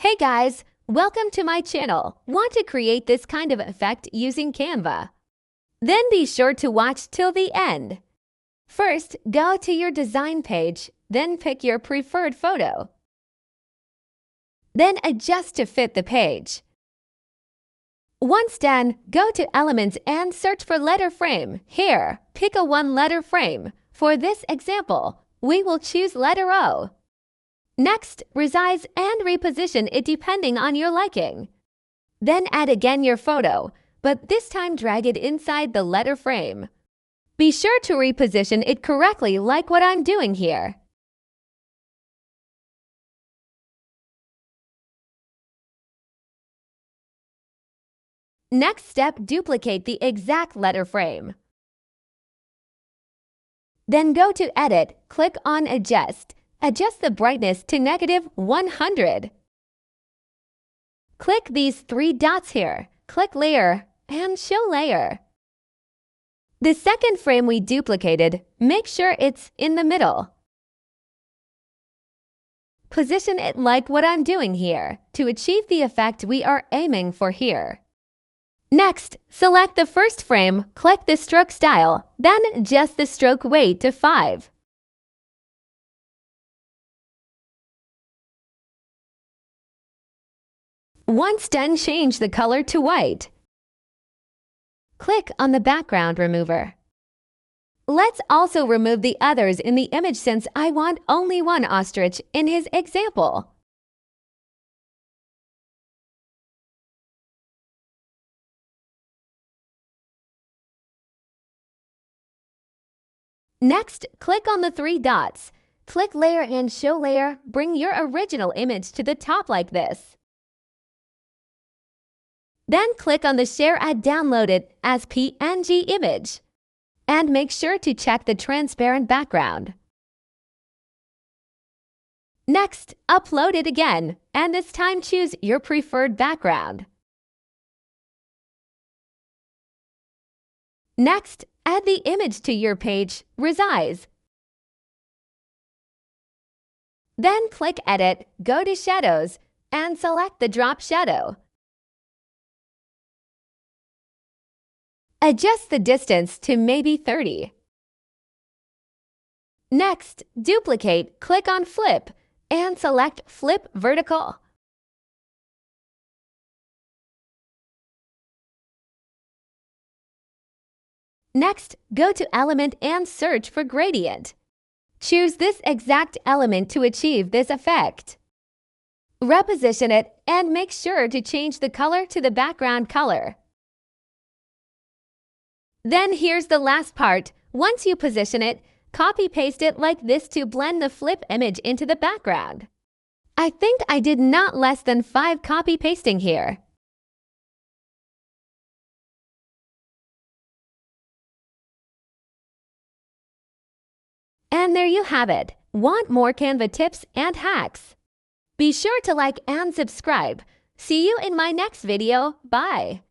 Hey guys, welcome to my channel. Want to create this kind of effect using Canva? Then be sure to watch till the end. First, go to your design page, then pick your preferred photo. Then adjust to fit the page. Once done, go to Elements and search for letter frame. Here, pick a one-letter frame. For this example, we will choose letter O. Next, resize and reposition it depending on your liking. Then add again your photo, but this time drag it inside the letter frame. Be sure to reposition it correctly like what I'm doing here. Next step, duplicate the exact letter frame. Then go to Edit, click on Adjust. Adjust the brightness to -100. Click these three dots here. Click Layer and Show Layer. The second frame we duplicated, make sure it's in the middle. Position it like what I'm doing here to achieve the effect we are aiming for here. Next, select the first frame, click the stroke style, then adjust the stroke weight to 5. Once done, change the color to white. Click on the background remover. Let's also remove the others in the image since I want only one ostrich in his example. Next, click on the three dots. Click Layer and Show Layer. Bring your original image to the top like this. Then click on the Share and download it as PNG image. And make sure to check the transparent background. Next, upload it again, and this time choose your preferred background. Next, add the image to your page, resize. Then click Edit, go to Shadows, and select the drop shadow. Adjust the distance to maybe 30. Next, duplicate, click on Flip, and select Flip Vertical. Next, go to Element and search for Gradient. Choose this exact element to achieve this effect. Reposition it and make sure to change the color to the background color. Then here's the last part. Once you position it, copy-paste it like this to blend the flip image into the background. I think I did not less than 5 copy-pasting here. And there you have it. Want more Canva tips and hacks? Be sure to like and subscribe. See you in my next video. Bye.